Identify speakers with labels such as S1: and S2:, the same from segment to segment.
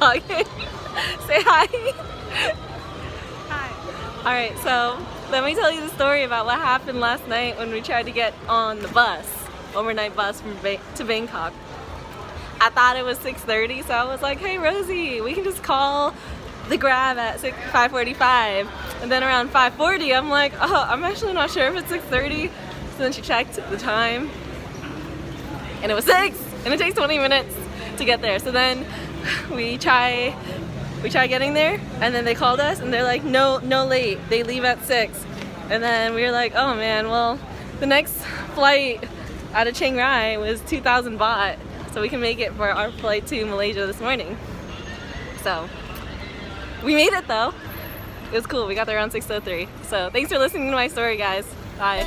S1: vlogging. Say hi.
S2: Hi.
S1: Alright, so let me tell you the story about what happened last night when we tried to get on the bus, overnight bus to Bangkok. I thought it was 6:30, so I was like, hey Rosie, we can just call the Grab at 5:45. And then around 5:40, I'm like, oh, I'm actually not sure if it's 6:30. So then she checked the time, and it was 6, and it takes 20 minutes to get there. So then we try getting there, and then they called us, and they're like, no late. They leave at 6. And then we were like, oh man, well, the next flight out of Chiang Rai was 2,000 baht, so we can make it for our flight to Malaysia this morning. So we made it though. It was cool. We got there around 6:03. So thanks for listening to my story, guys. Bye.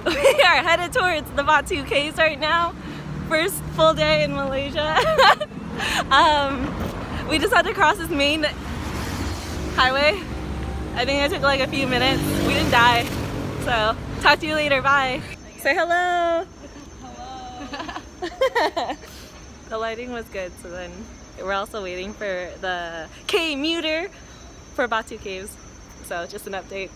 S1: We are headed towards the Batu Caves right now. First full day in Malaysia. We just had to cross this main highway. I think it took like a few minutes. We didn't die. So, talk to you later. Bye. Say hello. Hello. The lighting was good, so then we're also waiting for the K-muter for Batu Caves. So, just an update.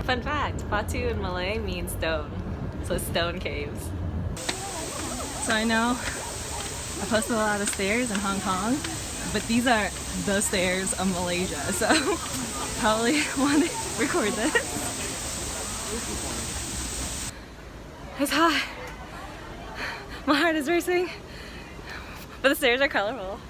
S1: Fun fact, Batu in Malay means stone, so stone caves. So I know I posted a lot of stairs in Hong Kong, but these are the stairs of Malaysia, so probably want to record this. It's hot. My heart is racing, but the stairs are colorful.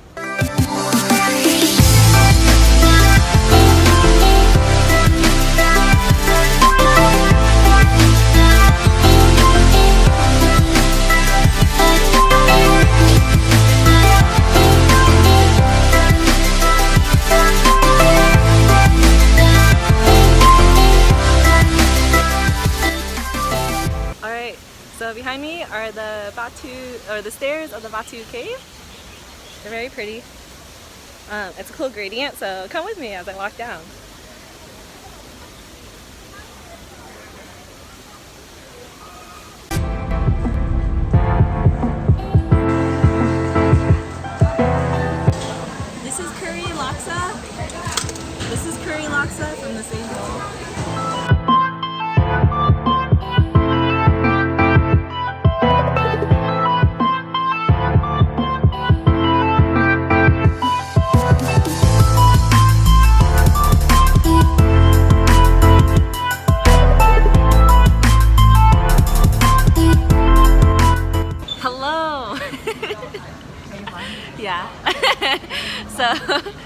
S1: So behind me are the stairs of the Batu Cave. They're very pretty. It's a cool gradient, so come with me as I walk down. This is curry laksa. This is curry laksa from the same bowl. Yeah. So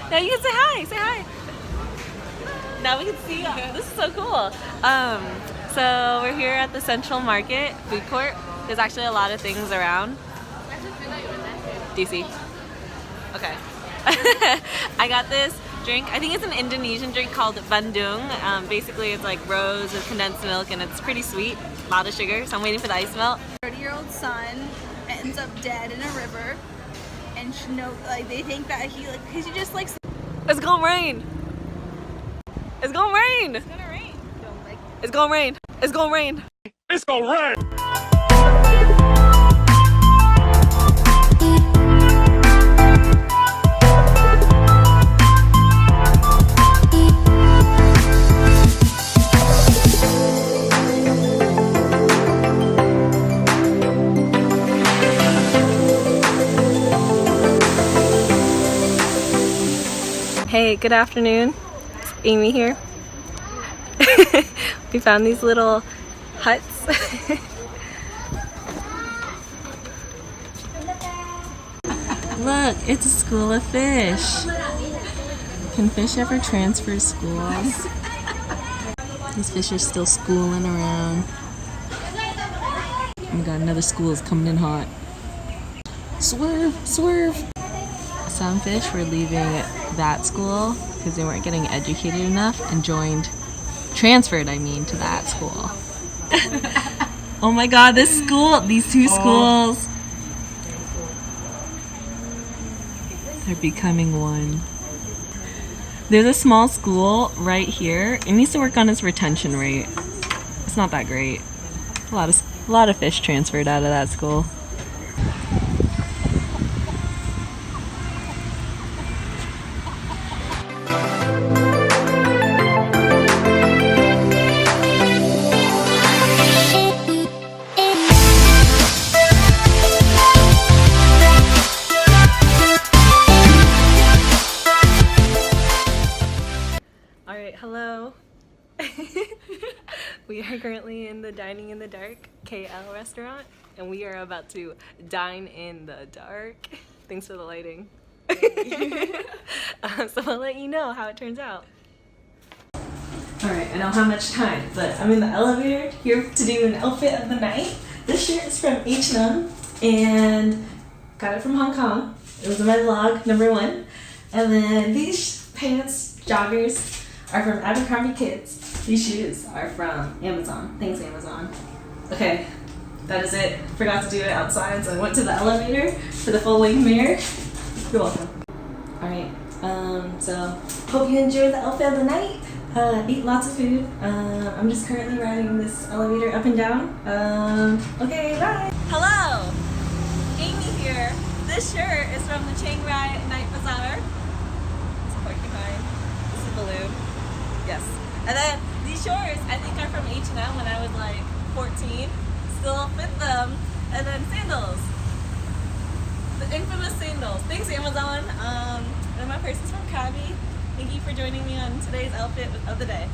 S1: now you can say hi. Say hi. Now we can see. This is so cool. So we're here at the Central Market food court. There's actually a lot of things around. Do you see? Okay. I got this drink. I think it's an Indonesian drink called bandung. Basically, it's like rose with condensed milk, and it's pretty sweet. A lot of sugar. So I'm waiting for the ice melt.
S2: 30-year-old son ends up dead in a river. And they think that because he just likes.
S1: It's gonna rain. It's gonna rain.
S2: It's gonna rain.
S1: It's gonna rain. It's gonna rain.
S3: It's gonna rain.
S1: Hey, good afternoon. It's Amy here. We found these little huts. Look, it's a school of fish. Can fish ever transfer schools? These fish are still schooling around. Oh my god, another school is coming in hot. Swerve, swerve! Some fish were leaving that school because they weren't getting educated enough and transferred to that school. Oh my god, this school, these two schools, they're becoming one. There's a small school right here. It needs to work on its retention rate. It's not that great. A lot of fish transferred out of that school. Hello. We are currently in the Dining in the Dark KL restaurant and we are about to dine in the dark. Thanks for the lighting. So I'll let you know how it turns out. Alright, I don't have much time, but I'm in the elevator here to do an outfit of the night. This shirt is from H&M and got it from Hong Kong. It was in my vlog, #1. And then these pants, joggers, are from Abercrombie Kids. These shoes are from Amazon. Thanks, Amazon. Okay, that is it. Forgot to do it outside, so I went to the elevator for the full length mirror. You're welcome. Alright, so hope you enjoy the outfit of the night. Eat lots of food. I'm just currently riding this elevator up and down. Okay, bye. Hello, Amy here. This shirt is from the Chiang Rai Night Bazaar. It's a porcupine. This is a balloon. Yes. And then these shorts, I think, are from H&M when I was like 14. Still fit them. And then sandals. The infamous sandals. Thanks, Amazon. And my purse is from Krabi. Thank you for joining me on today's outfit of the day.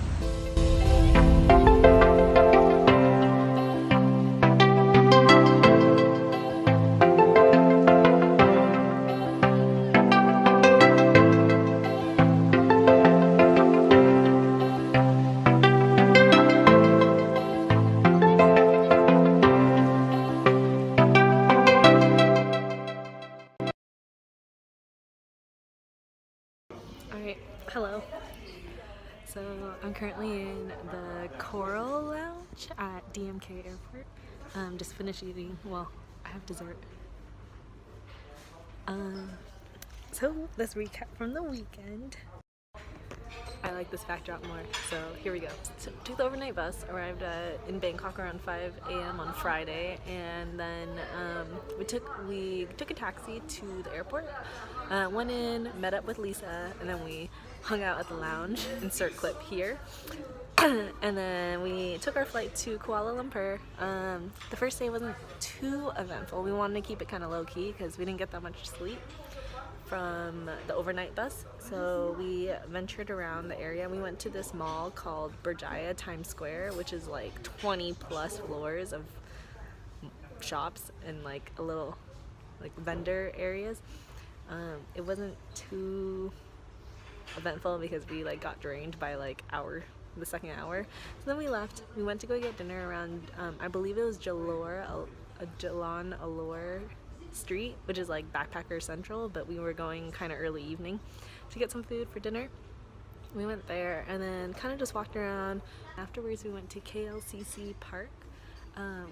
S1: Alright, hello. So I'm currently in the Coral Lounge at DMK Airport. Just finished eating. Well, I have dessert. So let's recap from the weekend. I like this backdrop more, so here we go. So took the overnight bus, arrived in Bangkok around 5 a.m. on Friday, and then we took a taxi to the airport, went in, met up with Lisa, and then we hung out at the lounge, insert clip here. And then we took our flight to Kuala Lumpur. The first day wasn't too eventful. We wanted to keep it kind of low-key because we didn't get that much sleep from the overnight bus, so we ventured around the area. We went to this mall called Berjaya Times Square, which is like 20 plus floors of shops and like a little like vendor areas. It wasn't too eventful because we like got drained by like the second hour. So then we left. We went to go get dinner around I believe it was Jalan Alor Street, which is like Backpacker Central, but we were going kind of early evening to get some food for dinner. We went there and then kind of just walked around. Afterwards we went to KLCC Park,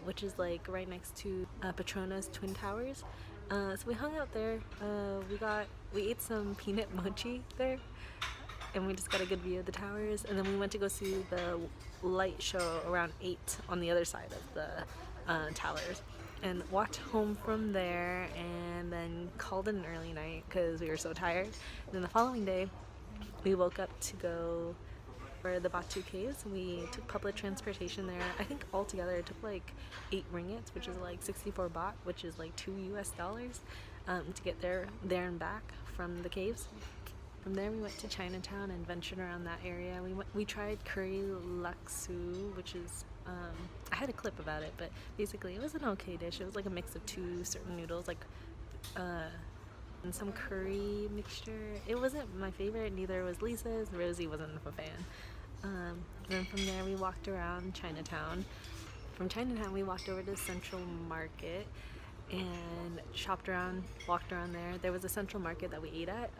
S1: which is like right next to Petronas Twin Towers. So we hung out there. We ate some peanut mochi there and we just got a good view of the towers, and then we went to go see the light show around 8 on the other side of the towers. And walked home from there and then called it an early night because we were so tired. And then the following day we woke up to go for the Batu Caves. We took public transportation there. I think altogether it took like 8 ringgits, which is like 64 baht, which is like $2 US, to get there and back from the caves. From there we went to Chinatown and ventured around that area. We tried curry laksu, which is I had a clip about it, but basically it was an okay dish. It was like a mix of two certain noodles, like and some curry mixture. It wasn't my favorite, neither was Lisa's. Rosie wasn't a fan. Then from there we walked around Chinatown. From Chinatown we walked over to Central Market and shopped around, walked around there. There was a Central Market that we ate at.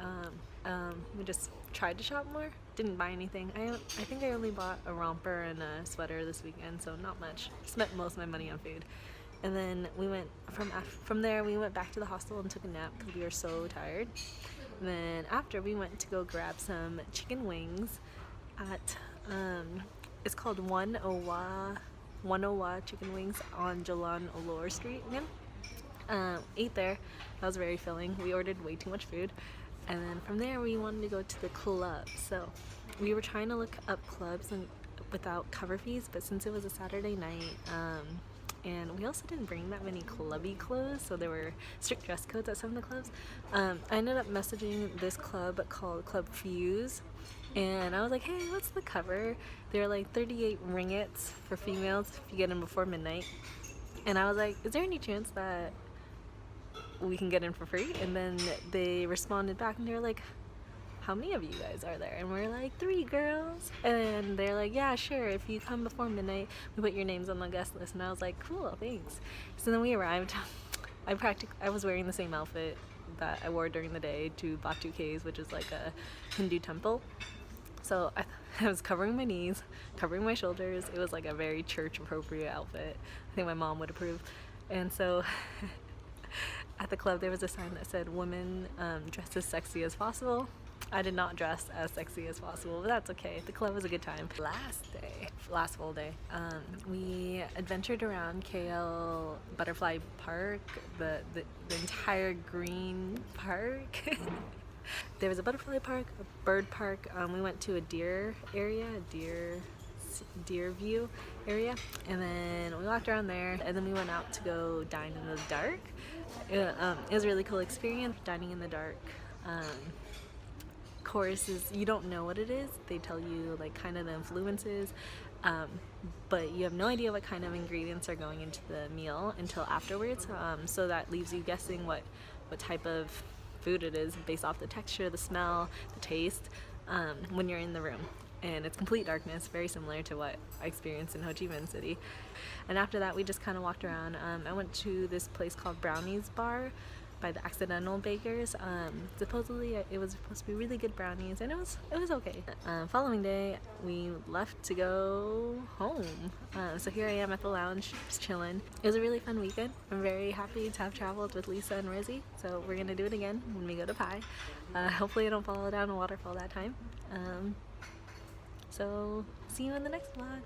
S1: We just tried to shop more, didn't buy anything. I think I only bought a romper and a sweater this weekend, so not much. Spent most of my money on food. And then we went from there we went back to the hostel and took a nap because we were so tired. And then after we went to go grab some chicken wings at it's called One Owa Chicken Wings on Jalan Ulor Street again. Ate there. That was very filling. We ordered way too much food. And then from there we wanted to go to the club. So we were trying to look up clubs and without cover fees, but since it was a Saturday night, and we also didn't bring that many clubby clothes, so there were strict dress codes at some of the clubs. I ended up messaging this club called Club Fuse, and I was like, hey, what's the cover? They're like 38 ringgits for females if you get in before midnight. And I was like, is there any chance that we can get in for free? And then they responded back and they were like, how many of you guys are there? And we're like, 3 girls. And they're like, yeah, sure, if you come before midnight we put your names on the guest list. And I was like, cool, thanks. So then we arrived. I was wearing the same outfit that I wore during the day to Batu Caves, which is like a Hindu temple. So I was covering my knees, covering my shoulders. It was like a very church appropriate outfit. I think my mom would approve. And so at the club there was a sign that said women dress as sexy as possible. I did not dress as sexy as possible, but that's okay. The club was a good time. Last full day, we adventured around KL Butterfly Park, the entire green park. There was a butterfly park, a bird park. We went to a deer area, deer view area, and then we walked around there, and then we went out to go dine in the dark. It was a really cool experience, dining in the dark. Course is, you don't know what it is. They tell you like kind of the influences, but you have no idea what kind of ingredients are going into the meal until afterwards. So that leaves you guessing what type of food it is based off the texture, the smell, the taste, when you're in the room. And it's complete darkness, very similar to what I experienced in Ho Chi Minh City. And after that we just kind of walked around. I went to this place called Brownies Bar by the Accidental Bakers. Supposedly it was supposed to be really good brownies, and it was okay. Following day we left to go home. So here I am at the lounge just chilling. It was a really fun weekend. I'm very happy to have traveled with Lisa and Rosie, so we're gonna do it again when we go to Pai. Hopefully I don't fall down a waterfall that time. So see you in the next vlog.